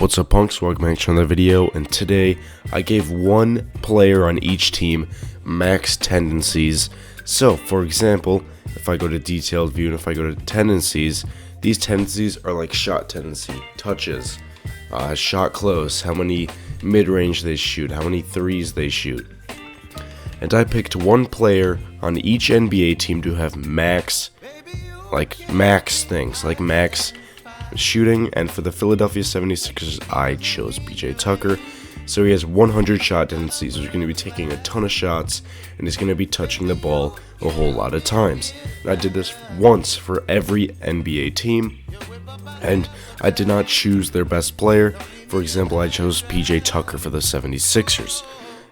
What's up, punks? Welcome back to another video, and today I gave one player on each team max tendencies. So, for example, if I go to detailed view and if I go to tendencies, these tendencies are like shot tendency, touches, shot close, how many mid-range they shoot, how many threes they shoot. And I picked one player on each NBA team to have max things, like max shooting, and for the Philadelphia 76ers, I chose PJ Tucker. So he has 100 shot tendencies. He's going to be taking a ton of shots, and he's going to be touching the ball a whole lot of times. And I did this once for every NBA team, and I did not choose their best player. For example, I chose PJ Tucker for the 76ers.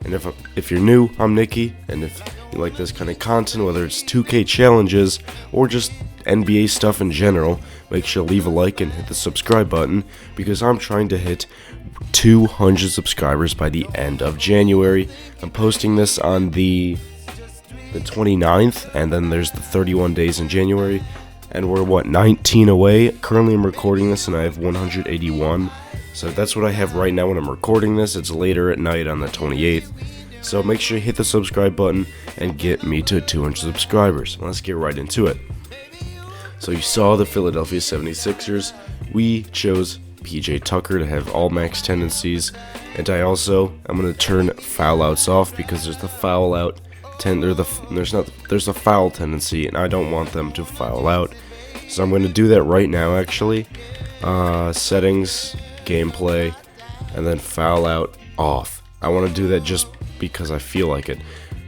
And if you're new, I'm Nikki, and if you like this kind of content, whether it's 2K challenges or just NBA stuff in general, make sure to leave a like and hit the subscribe button, because I'm trying to hit 200 subscribers by the end of January. I'm posting this on the 29th, and then there's the 31 days in January, and we're 19 away. Currently I'm recording this and I have 181. So that's what I have right now when I'm recording this. It's later at night on the 28th. So make sure you hit the subscribe button and get me to 200 subscribers. Let's get right into it. So you saw the Philadelphia 76ers. We chose PJ Tucker to have all max tendencies. And I'm going to turn foul outs off, because there's the foul out there's a foul tendency, and I don't want them to foul out. So I'm going to do that right now, actually. Settings, gameplay, and then foul out off. I want to do that just because I feel like it.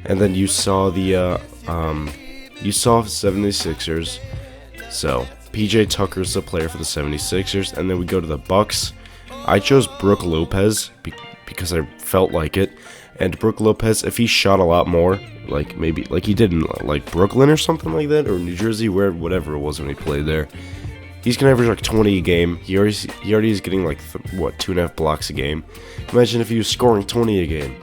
And then you saw the 76ers. So PJ Tucker's the player for the 76ers, and then we go to the Bucks. I chose Brook Lopez because I felt like it. And Brook Lopez, if he shot a lot more, like he did in like Brooklyn or something like that, or New Jersey, whatever it was when he played there, he's gonna average like 20 a game. He already is getting like 2.5 blocks a game. Imagine if he was scoring 20 a game.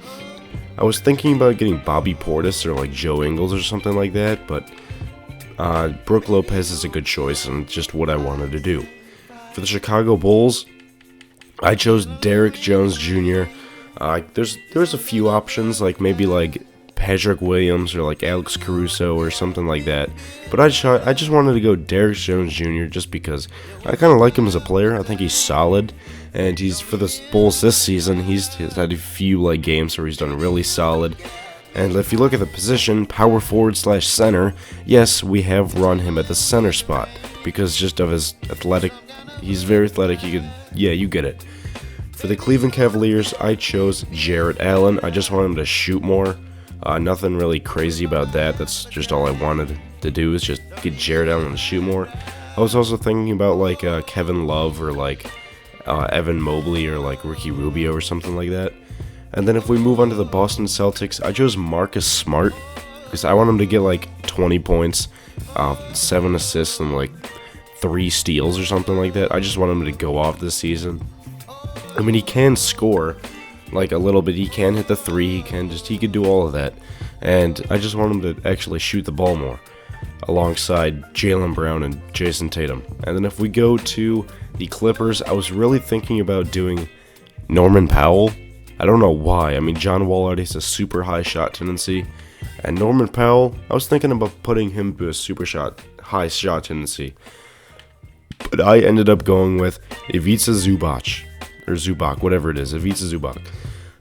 I was thinking about getting Bobby Portis or like Joe Ingles or something like that, but Brook Lopez is a good choice and just what I wanted to do. For the Chicago Bulls, I chose Derrick Jones Jr. There's a few options, like maybe like Patrick Williams or like Alex Caruso or something like that, but I just wanted to go Derrick Jones Jr. just because I kind of like him as a player. I think he's solid, and he's for the Bulls this season. He's had a few like games where he's done really solid. And if you look at the position, power forward / center, yes, we have run him at the center spot because just of his athletic. He's very athletic. You get it. For the Cleveland Cavaliers, I chose Jarrett Allen. I just want him to shoot more. Nothing really crazy about that. That's just all I wanted to do, is just get Jarrett Allen to shoot more. I was also thinking about like Kevin Love or like Evan Mobley or like Ricky Rubio or something like that. And then if we move on to the Boston Celtics, I chose Marcus Smart because I want him to get like 20 points, 7 assists, and like 3 steals or something like that. I just want him to go off this season. I mean, he can score like a little bit. He can hit the 3. He could do all of that. And I just want him to actually shoot the ball more alongside Jaylen Brown and Jason Tatum. And then if we go to the Clippers, I was really thinking about doing Norman Powell. I don't know why. I mean, John Wall already has a super high shot tendency, and Norman Powell, I was thinking about putting him to a high shot tendency, but I ended up going with Ivica Zubac, or Zubac, whatever it is, Ivica Zubac.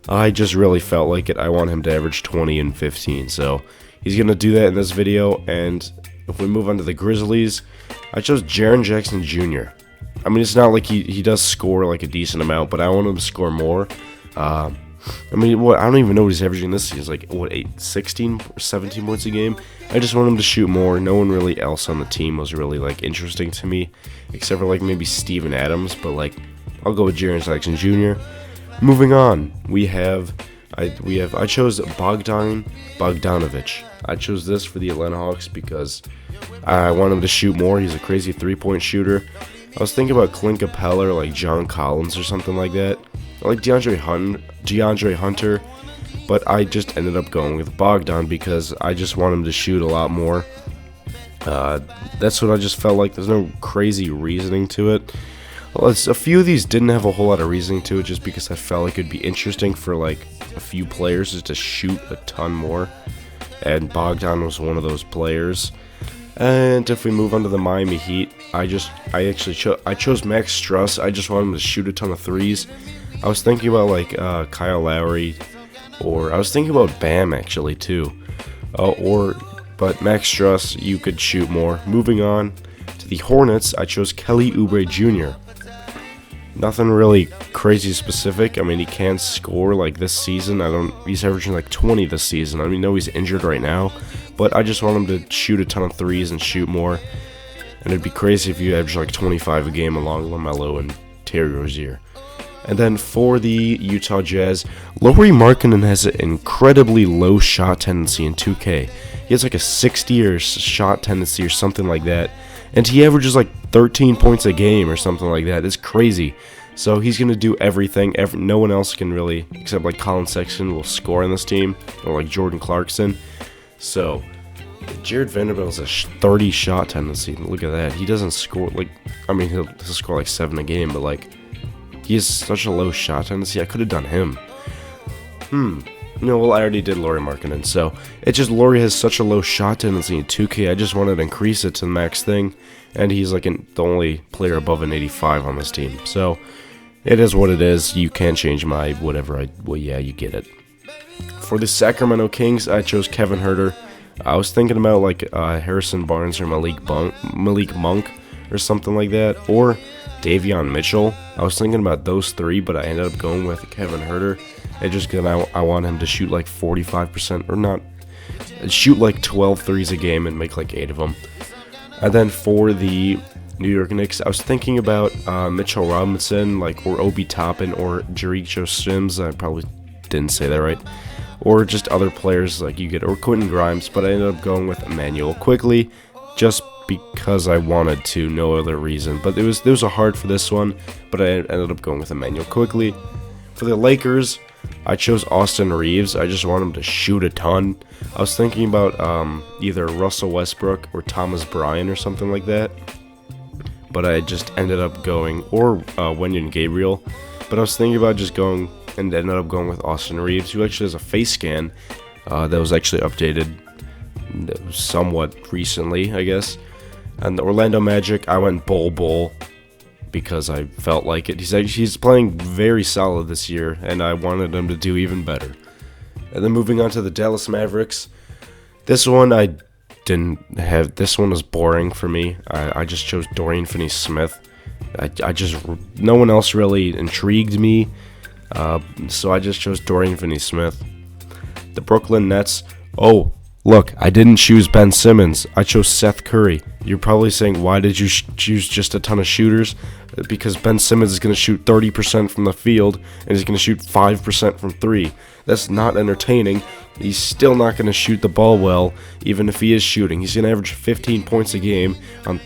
I just really felt like it. I want him to average 20 and 15, so he's going to do that in this video. And if we move on to the Grizzlies, I chose Jaren Jackson Jr. I mean, it's not like he does score like a decent amount, but I want him to score more. I don't even know what he's averaging this season. It's like, 16 or 17 points a game? I just want him to shoot more. No one really else on the team was really, like, interesting to me, except for, like, maybe Steven Adams, but, like, I'll go with Jaren Jackson Jr. Moving on, I chose Bogdanovic. I chose this for the Atlanta Hawks because I want him to shoot more. He's a crazy 3-point shooter. I was thinking about Clint Capella or, like, John Collins or something like that. I like DeAndre Hunter, but I just ended up going with Bogdan because I just want him to shoot a lot more. That's what I just felt like. There's no crazy reasoning to it. Well, a few of these didn't have a whole lot of reasoning to it, just because I felt like it'd be interesting for like a few players just to shoot a ton more, and Bogdan was one of those players. And if we move on to the Miami Heat, I chose Max Struss. I just want him to shoot a ton of threes. I was thinking about like Kyle Lowry, or I was thinking about Bam actually too. But Max Struss, you could shoot more. Moving on to the Hornets, I chose Kelly Oubre Jr. Nothing really crazy specific. I mean, he can score like this season. He's averaging like 20 this season. I mean, no, he's injured right now, but I just want him to shoot a ton of threes and shoot more. And it'd be crazy if you average like 25 a game along LaMelo and Terry Rozier. And then for the Utah Jazz, Lauri Markkanen has an incredibly low shot tendency in 2K. He has like a 60 or shot tendency or something like that. And he averages like 13 points a game or something like that. It's crazy. So he's going to do everything. No one else can really, except like Colin Sexton, will score on this team. Or like Jordan Clarkson. So Jared Vanderbilt has a 30 shot tendency. Look at that. He doesn't score like, I mean, he'll score like 7 a game. But like, he has such a low shot tendency. I could have done him. No, well, I already did Lauri Markkanen, so it's just Lauri has such a low shot tendency in 2K. I just wanted to increase it to the max thing, and he's like the only player above an 85 on this team. So it is what it is. You can't change my whatever. Well, yeah, you get it. For the Sacramento Kings, I chose Kevin Huerter. I was thinking about like Harrison Barnes or Malik Monk or something like that, or Davion Mitchell. I was thinking about those three, but I ended up going with Kevin Huerter. It's just because I want him to shoot like 45%, or not, shoot like 12 threes a game and make like 8 of them. And then for the New York Knicks, I was thinking about Mitchell Robinson, like, or Obi Toppin, or Jericho Sims. I probably didn't say that right. Or just other players like you get, or Quentin Grimes, but I ended up going with Emmanuel Quickly, just because I wanted to, no other reason. But there was a hard for this one, but I ended up going with Emmanuel Quickly. For the Lakers, I chose Austin Reeves. I just want him to shoot a ton. I was thinking about either Russell Westbrook or Thomas Bryant or something like that, but I just ended up going, or Wenyen Gabriel, but I was thinking about just going, and ended up going with Austin Reeves, who actually has a face scan that was actually updated somewhat recently, I guess. And the Orlando Magic, I went Bol because I felt like it. He's playing very solid this year, and I wanted him to do even better. And then moving on to the Dallas Mavericks, this one I didn't have. This one was boring for me. I just chose Dorian Finney-Smith. No one else really intrigued me, so I just chose Dorian Finney-Smith. The Brooklyn Nets. Oh, look, I didn't choose Ben Simmons. I chose Seth Curry. You're probably saying, why did you choose just a ton of shooters? Because Ben Simmons is going to shoot 30% from the field, and he's going to shoot 5% from 3. That's not entertaining. He's still not going to shoot the ball well, even if he is shooting. He's going to average 15 points a game on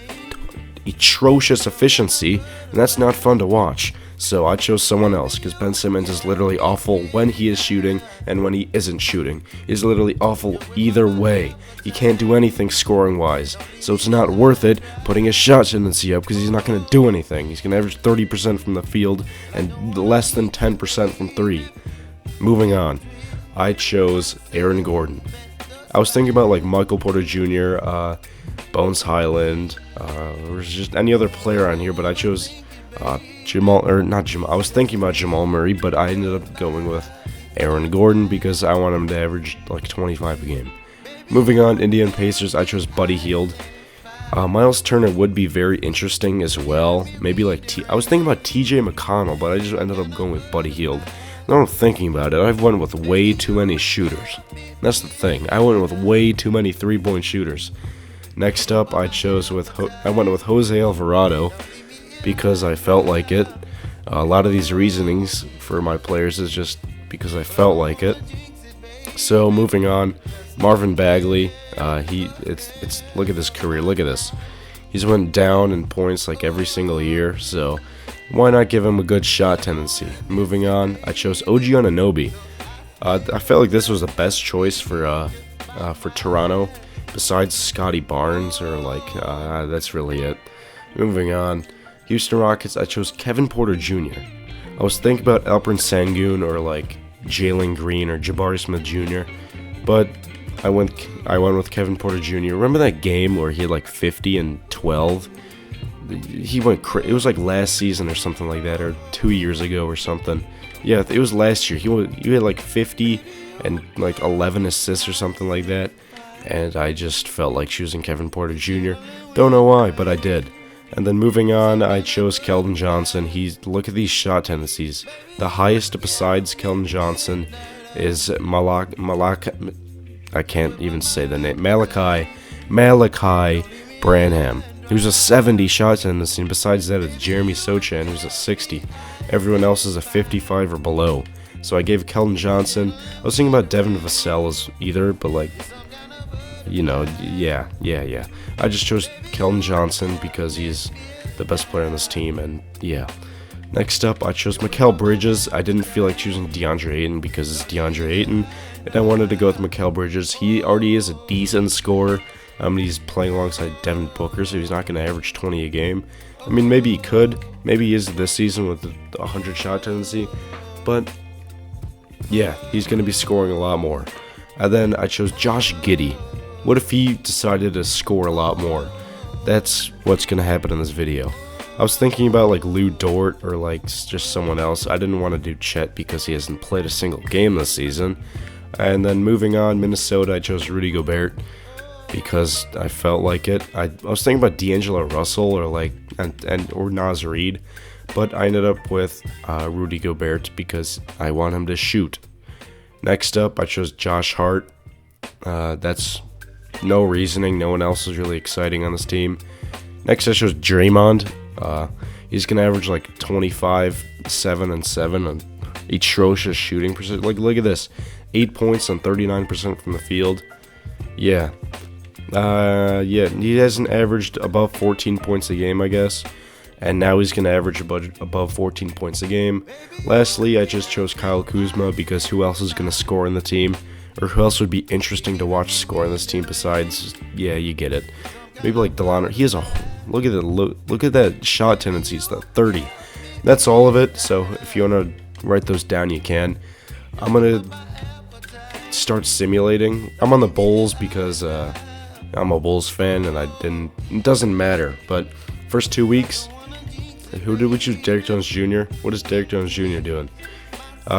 atrocious efficiency, and that's not fun to watch. So I chose someone else, because Ben Simmons is literally awful when he is shooting and when he isn't shooting. He's literally awful either way. He can't do anything scoring-wise, so it's not worth it putting his shot tendency up, because he's not going to do anything. He's going to average 30% from the field and less than 10% from 3. Moving on, I chose Aaron Gordon. I was thinking about like Michael Porter Jr., Bones Highland, or just any other player on here, but I chose I was thinking about Jamal Murray, but I ended up going with Aaron Gordon because I want him to average like 25 a game. Moving on, Indiana Pacers, I chose Buddy Hield. Miles Turner would be very interesting as well. Maybe like I was thinking about TJ McConnell, but I just ended up going with Buddy Hield. Now I'm thinking about it, I've went with way too many shooters. That's the thing. I went with way too many 3-point shooters. Next up, I went with Jose Alvarado because I felt like it. A lot of these reasonings for my players is just because I felt like it. So moving on, Marvin Bagley. Look at this career. Look at this. He's went down in points like every single year. So why not give him a good shot tendency? Moving on, I chose OG Anunoby. I felt like this was the best choice for Toronto, besides Scotty Barnes, or like that's really it. Moving on, Houston Rockets, I chose Kevin Porter Jr. I was thinking about Alperen Sengun or like Jalen Green or Jabari Smith Jr., but I went with Kevin Porter Jr. Remember that game where he had like 50 and 12? He went it was like last season or something like that, or 2 years ago or something. Yeah, it was last year. He had like 50 and like 11 assists or something like that, and I just felt like choosing Kevin Porter Jr. Don't know why, but I did. And then moving on, I chose Keldon Johnson. Look at these shot tendencies. The highest besides Keldon Johnson is I can't even say the name. Malachi Branham, who's a 70 shot tendency, and besides that, it's Jeremy Sochan, who's a 60. Everyone else is a 55 or below. So I gave Keldon Johnson. I was thinking about Devin Vassell as either, but like, you know, yeah. I just chose Keldon Johnson because he's the best player on this team, and yeah. Next up, I chose Mikal Bridges. I didn't feel like choosing DeAndre Ayton because it's DeAndre Ayton, and I wanted to go with Mikal Bridges. He already is a decent scorer. He's playing alongside Devin Booker, so he's not going to average 20 a game. I mean, maybe he could. Maybe he is this season with the 100 shot tendency, but yeah, he's going to be scoring a lot more. And then I chose Josh Giddey. What if he decided to score a lot more? That's what's going to happen in this video. I was thinking about like Lou Dort or like just someone else. I didn't want to do Chet because he hasn't played a single game this season. And then moving on, Minnesota, I chose Rudy Gobert because I felt like it. I was thinking about D'Angelo Russell or like or Naz Reid, but I ended up with Rudy Gobert because I want him to shoot. Next up, I chose Josh Hart. That's no reasoning. No one else is really exciting on this team. Next, I chose Draymond. He's going to average like 25, 7, and 7 on atrocious shooting percentage. Like, look at this. 8 points on 39% from the field. Yeah. He hasn't averaged above 14 points a game, I guess. And now he's going to average above 14 points a game. Lastly, I just chose Kyle Kuzma because who else is going to score in the team? Or who else would be interesting to watch score in this team besides, yeah, you get it. Maybe like Delano. He has a look at that shot tendencies, the 30. That's all of it. So if you want to write those down, you can. I'm gonna start simulating. I'm on the Bulls because I'm a Bulls fan, and it doesn't matter. But first 2 weeks, who did we choose? Derrick Jones Jr. What is Derrick Jones Jr. doing?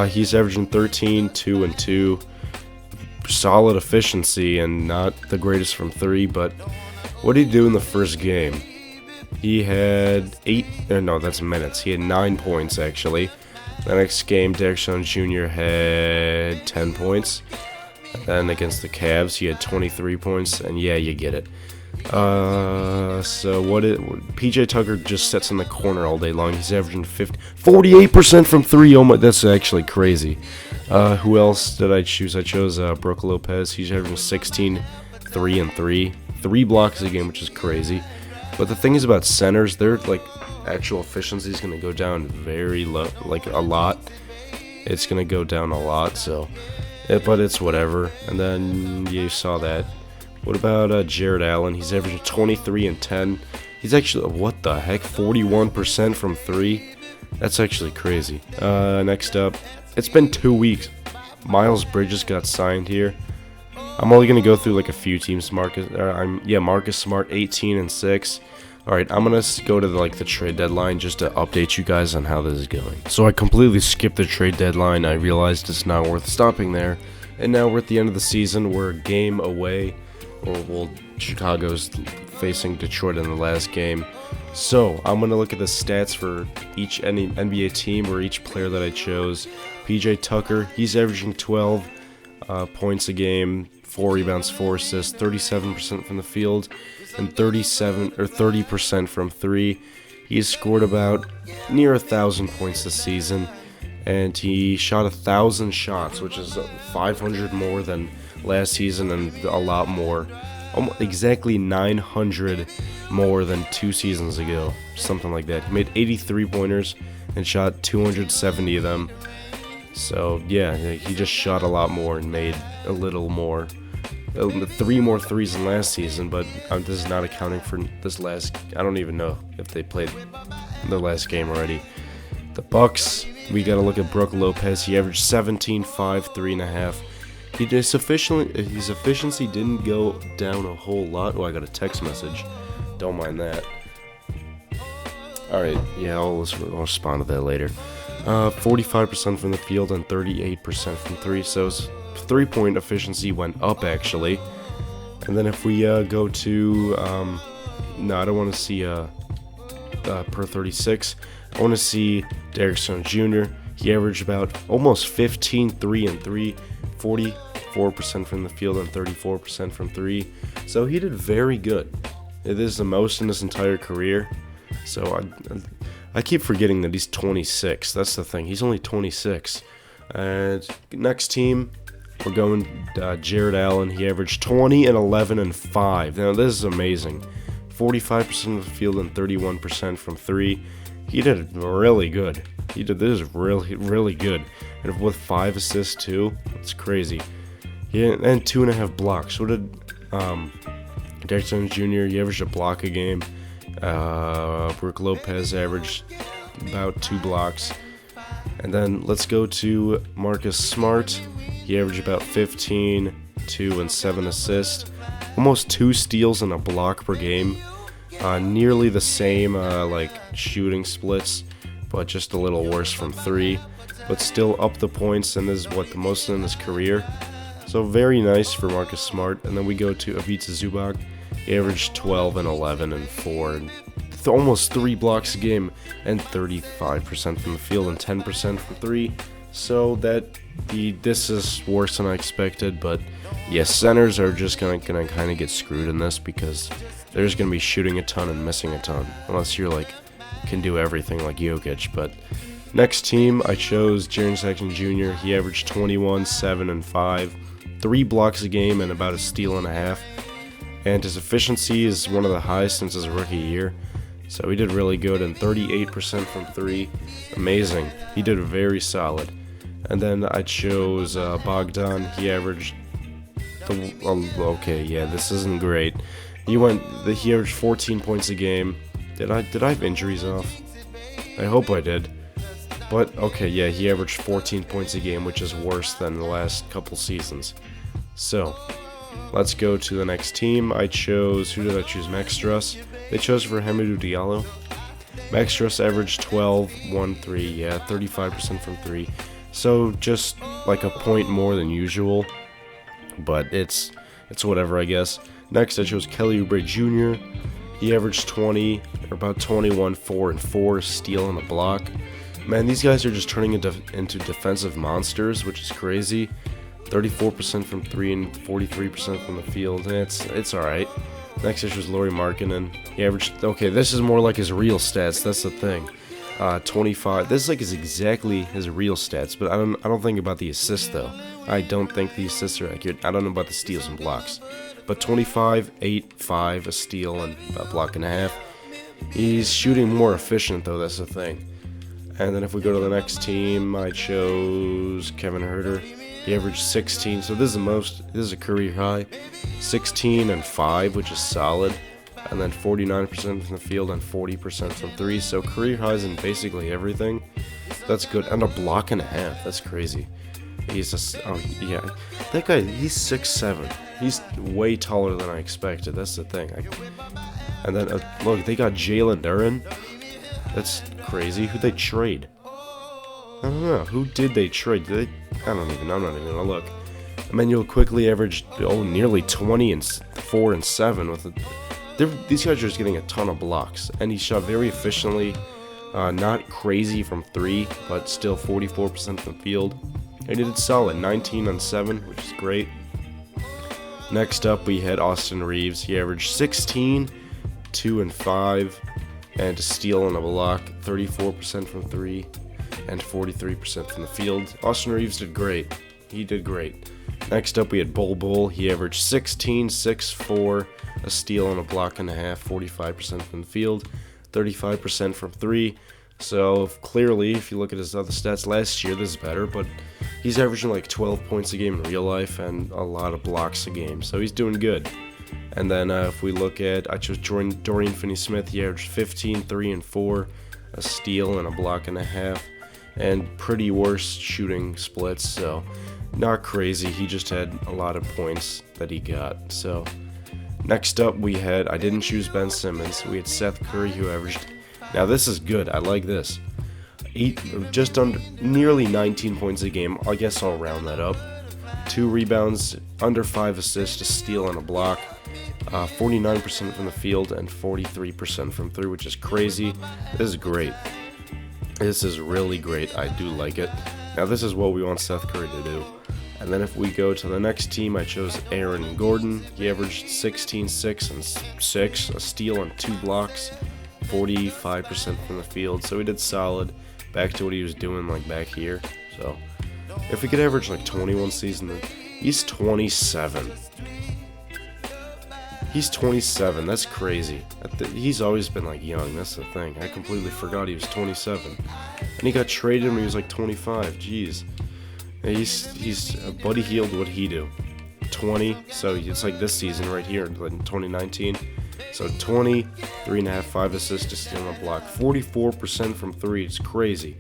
He's averaging 13, 2, and 2. Solid efficiency and not the greatest from 3, but what did he do in the first game? He had 9 points actually. The next game, Derrick Jones Jr. had 10 points. Then against the Cavs, he had 23 points, and yeah, you get it. So PJ Tucker just sits in the corner all day long. He's averaging 48% from 3. Oh my, that's actually crazy. Who else did I choose? I chose Brook Lopez. He's averaging 16, 3, and 3. 3 blocks a game, which is crazy. But the thing is about centers, their like actual efficiency is going to go down very low, like a lot. It's going to go down a lot, so but it's whatever. And then you saw that. What about Jared Allen? He's averaging 23 and 10. He's actually, what the heck, 41% from 3. That's actually crazy. Next up, it's been 2 weeks. Miles Bridges got signed here. I'm only gonna go through like a few teams. Marcus Smart, 18 and 6. All right, I'm gonna go to the trade deadline just to update you guys on how this is going. So I completely skipped the trade deadline. I realized it's not worth stopping there, and now we're at the end of the season. We're a game away. Chicago's facing Detroit in the last game. So I'm going to look at the stats for each NBA team or each player that I chose. PJ Tucker, he's averaging 12 points a game, 4 rebounds, 4 assists, 37% from the field, and 30% from 3. He's scored about near 1,000 points this season, and he shot 1,000 shots, which is 500 more than last season and a lot more. Exactly 900 more than 2 seasons ago, something like that. He made 83 pointers and shot 270 of them. So yeah, he just shot a lot more and made a little more. 3 more threes than last season, but this is not accounting for this last. I don't even know if they played the last game already. The Bucks, we gotta look at Brook Lopez. He averaged 17, 5, 3.5. His efficiency didn't go down a whole lot. Oh, I got a text message. Don't mind that. Alright, yeah, I'll respond to that later. 45% from the field and 38% from 3, so his 3-point efficiency went up, actually. And then if we go to, no, I don't want to see per 36. I want to see Derek Jones Jr. He averaged about almost 15, 3 and 3, 44% from the field and 34% from 3. So he did very good. It is the most in his entire career. So I keep forgetting that he's 26. That's the thing. He's only 26. And next team, we're going Jared Allen. He averaged 20 and 11 and 5. Now this is amazing. 45% of the field and 31% from 3. He did really good. This is really good. And with 5 assists too, it's crazy. And 2.5 blocks. So did Derek Jones Jr. He averaged a block a game. Brook Lopez averaged about 2 blocks. And then let's go to Marcus Smart. He averaged about 15, 2 and 7 assists. Almost 2 steals and a block per game. Nearly the same like shooting splits, but just a little worse from 3. But still up the points, and this is what the most in his career. So very nice for Marcus Smart. And then we go to Ivica Zubac. He averaged 12 and 11 and 4, and almost 3 blocks a game, and 35% from the field and 10% from 3. So this is worse than I expected, but yes, centers are just gonna kind of get screwed in this because they're just gonna be shooting a ton and missing a ton, unless you're like can do everything like Jokic. But next team, I chose Jaren Jackson Jr. He averaged 21, 7 and 5, 3 blocks a game, and about a steal and a half. And his efficiency is one of the highest since his rookie year. So he did really good, and 38% from 3. Amazing. He did very solid. And then I chose Bogdan. He averaged okay, yeah, this isn't great. He averaged 14 points a game. Did I have injuries off? I hope I did. But okay, yeah, he averaged 14 points a game, which is worse than the last couple seasons. So let's go to the next team. Who did I choose? Max Struss. They chose for Hamidou Diallo. Max Struss averaged 12, 1, 3, yeah, 35% from 3. So just like a point more than usual, but it's whatever, I guess. Next, I chose Kelly Oubre Jr. He averaged 20, or about 21, 4 and 4, steal and a block. Man, these guys are just turning into defensive monsters, which is crazy. 34% from 3 and 43% from the field. It's alright. Next issue is Lauri Markkanen. He averaged, okay, this is more like his real stats, that's the thing. 25. This is like exactly his real stats, but I don't think about the assists though. I don't think the assists are accurate. I don't know about the steals and blocks. But 25, 8, 5, a steal, and a block and a half. He's shooting more efficient though, that's the thing. And then if we go to the next team, I chose Kevin Huerter. He averaged 16, so this is a career high. 16 and 5, which is solid. And then 49% from the field and 40% from 3, so career highs in basically everything. That's good, and a block and a half, that's crazy. Yeah, that guy, he's 6'7". He's way taller than I expected, that's the thing. And then, look, they got Jalen Duren. That's crazy. Who'd they trade? I don't know. Who did they trade? I'm not even gonna look. Emmanuel quickly averaged nearly 20 and 4 and 7 these guys are just getting a ton of blocks, and he shot very efficiently. Not crazy from 3, but still 44% from the field. And he did solid, 19 on 7, which is great. Next up, we had Austin Reeves. He averaged 16, 2 and 5, and a steal and a block. 34% from 3. And 43% from the field. Austin Reeves did great. He did great. Next up, we had Bol. He averaged 16, 6, 4, a steal and a block and a half, 45% from the field, 35% from 3. So clearly, if you look at his other stats last year, this is better, but he's averaging like 12 points a game in real life and a lot of blocks a game, so he's doing good. And then if we look at, I chose Dorian Finney-Smith. He averaged 15, 3 and 4, a steal, and a block and a half, and pretty worse shooting splits, so not crazy. He just had a lot of points that he got. So next up we had, I didn't choose Ben Simmons, we had Seth Curry, who averaged, now this is good, I like this, just under nearly 19 points a game. I guess I'll round that up. 2 rebounds, under 5 assists, a steal, and a block. 49% from the field and 43% from 3, which is crazy. This is great. This is really great. I do like it. Now this is what we want Seth Curry to do. And then if we go to the next team, I chose Aaron Gordon. He averaged 16, 6, and 6, a steal and 2 blocks, 45% from the field. So he did solid. Back to what he was doing like back here. So if he could average like 21 season, he's 27. He's 27. That's crazy. He's always been like young. That's the thing. I completely forgot he was 27, and he got traded when he was like 25. Jeez. He's Buddy Hield. What'd he do? 20. So it's like this season right here, like in 2019. So 20, 3.5, 5 assists, to steal and a block, 44% from 3. It's crazy.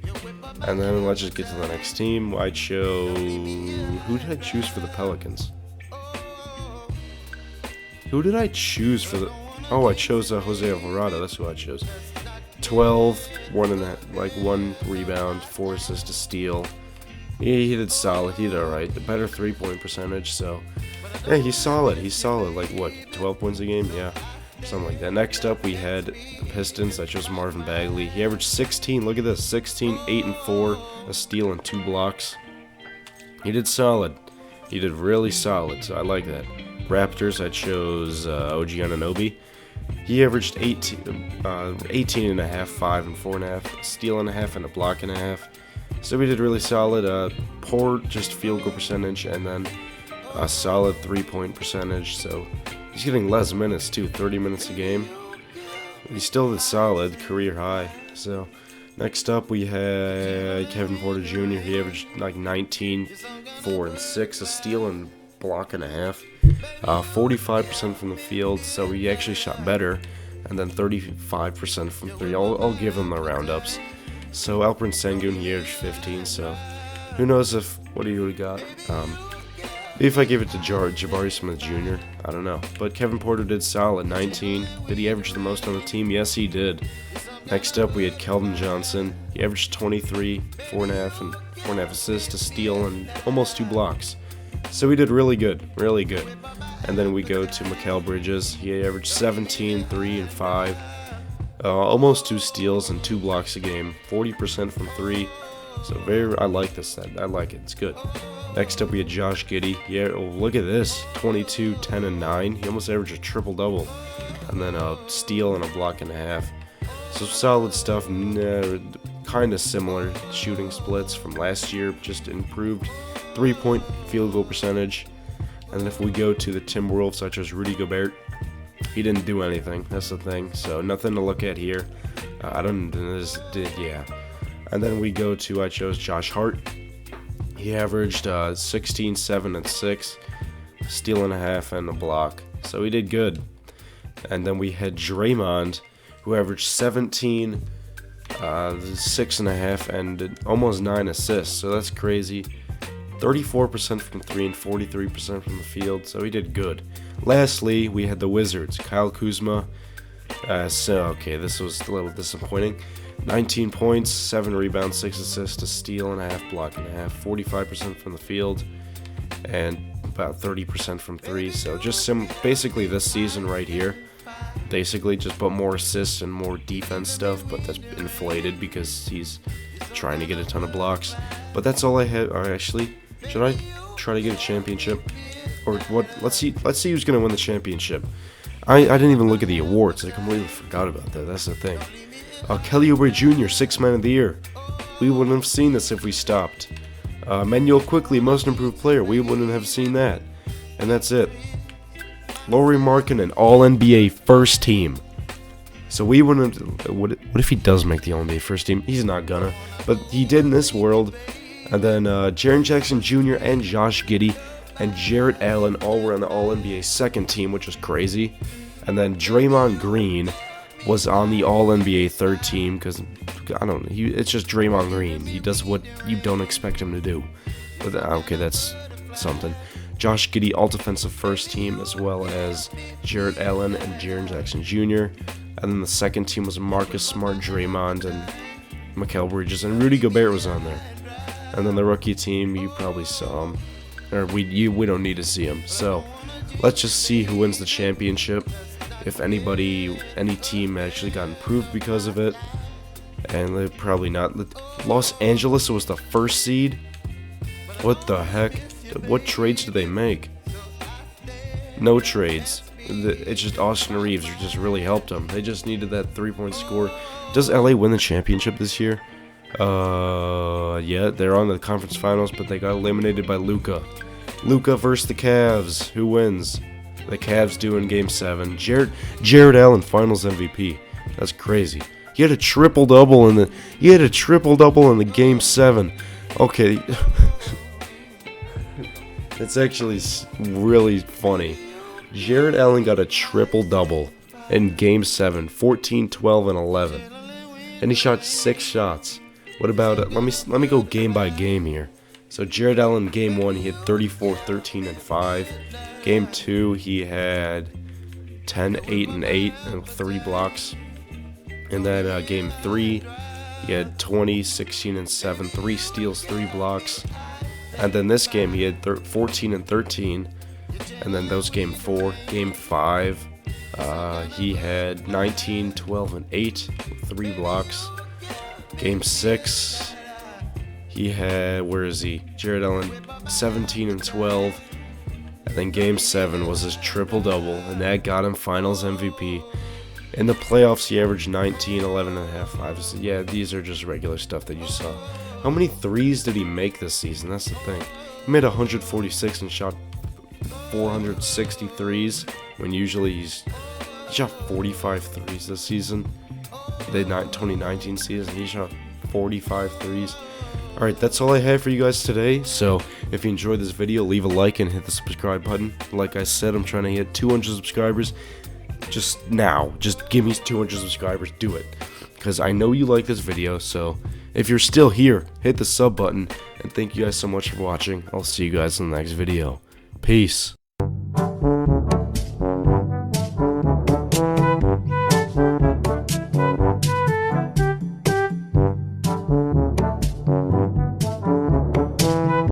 And then let's just get to the next team. I chose, who did I choose for the Pelicans? Who did I choose for the? Oh, I chose Jose Alvarado. That's who I chose. 12, 1 rebound, 4 assists, to steal. He did solid. He did all right. The better 3-point percentage. So yeah, he's solid. He's solid. Like what? 12 points a game? Yeah, something like that. Next up, we had the Pistons. I chose Marvin Bagley. He averaged 16. Look at this: 16, 8, and 4, a steal and 2 blocks. He did solid. He did really solid. So I like that. Raptors, I chose OG Anunoby. He averaged 18.5, 5, and 4.5, a steal and a half, and a block and a half. So he did really solid. Poor just field goal percentage, and then a solid 3-point percentage. So he's getting less minutes too, 30 minutes a game. He still did solid, career high. So next up we had Kevin Porter Jr. He averaged like 19, 4, and 6, a steal and block and a half. 45% from the field, so he actually shot better, and then 35% from 3. I'll give him the roundups. So Alperen Sengun, he averaged 15, so who knows what he would have got. Maybe if I gave it to Jabari Smith Jr., I don't know. But Kevin Porter did solid, 19. Did he average the most on the team? Yes, he did. Next up, we had Keldon Johnson. He averaged 23, 4.5, and 4.5 assists, a steal, and almost 2 blocks. So he did really good, really good. And then we go to Mikal Bridges. He averaged 17, 3, and 5. Almost 2 steals and 2 blocks a game. 40% from 3. So I like this. I like it. It's good. Next up, we had Josh Giddey. Yeah, oh, look at this. 22, 10, and 9. He almost averaged a triple-double. And then a steal and a block and a half. So solid stuff. Kind of similar shooting splits from last year. Just improved 3-point field goal percentage. And then if we go to the Timberwolves, I chose Rudy Gobert. He didn't do anything. That's the thing. So nothing to look at here. Yeah. And then we go to, I chose Josh Hart. He averaged 16, 7, and 6, a steal and a half, and a block. So he did good. And then we had Draymond, who averaged 17, 6.5, and almost 9 assists. So that's crazy. 34% from 3 and 43% from the field, so he did good. Lastly, we had the Wizards. Kyle Kuzma. Okay, this was a little disappointing. 19 points, 7 rebounds, 6 assists, a steal and a half, block and a half. 45% from the field, and about 30% from 3. So just basically this season right here. Basically just put more assists and more defense stuff, but that's inflated because he's trying to get a ton of blocks. But that's all I had. Actually, should I try to get a championship? Or what? Let's see who's gonna win the championship. I didn't even look at the awards. I completely forgot about that. That's the thing. Kelly Oubre Jr., 6th Man of the Year. We wouldn't have seen this if we stopped. Manuel Quickley, Most Improved Player. We wouldn't have seen that. And that's it. Lauri Markkanen, All-NBA First Team. So we wouldn't have... What if he does make the All-NBA First Team? He's not gonna. But he did in this world. And then Jaren Jackson Jr. and Josh Giddey and Jarrett Allen all were on the All-NBA Second Team, which was crazy. And then Draymond Green, was on the All-NBA third team because, I don't know, it's just Draymond Green. He does what you don't expect him to do. But, okay, that's something. Josh Giddey, all-defensive first team, as well as Jarrett Allen and Jaren Jackson Jr. And then the second team was Marcus Smart, Draymond, and Mikal Bridges, and Rudy Gobert was on there. And then the rookie team, you probably saw him. Or we don't need to see him. So, let's just see who wins the championship. If any team actually got improved because of it. And they're probably not. Los Angeles was the first seed? What the heck? What trades did they make? No trades. It's just Austin Reeves just really helped them. They just needed that 3-point score. Does LA win the championship this year? Yeah, they're on the conference finals, but they got eliminated by Luka. Luka versus the Cavs. Who wins? The Cavs do in Game 7. Jarrett Allen, Finals MVP. That's crazy. He had a triple double in the Game 7. Okay, it's actually really funny. Jarrett Allen got a triple double in Game 7, 14, 12, and 11, and he shot 6 shots. What about let me go game by game here. So Jarrett Allen, Game 1, he had 34, 13, and 5. Game 2, he had 10, 8, and 8, and 3 blocks. And then Game 3, he had 20, 16, and 7, 3 steals, 3 blocks. And then this game, he had 14 and 13. And then that was Game 4. Game 5, he had 19, 12, and 8, 3 blocks. Game 6, he had, Jarrett Allen, 17 and 12. And then Game 7 was his triple-double, and that got him Finals MVP. In the playoffs, he averaged 19, 11 and a half, 5. So yeah, these are just regular stuff that you saw. How many threes did he make this season? That's the thing. He made 146 and shot 460 threes, when usually he shot 45 threes this season. The 2019 season, he shot 45 threes. Alright, that's all I have for you guys today. So, if you enjoyed this video, leave a like and hit the subscribe button. Like I said, I'm trying to hit 200 subscribers. Just now. Just give me 200 subscribers. Do it. Because I know you like this video, so if you're still here, hit the sub button. And thank you guys so much for watching. I'll see you guys in the next video. Peace.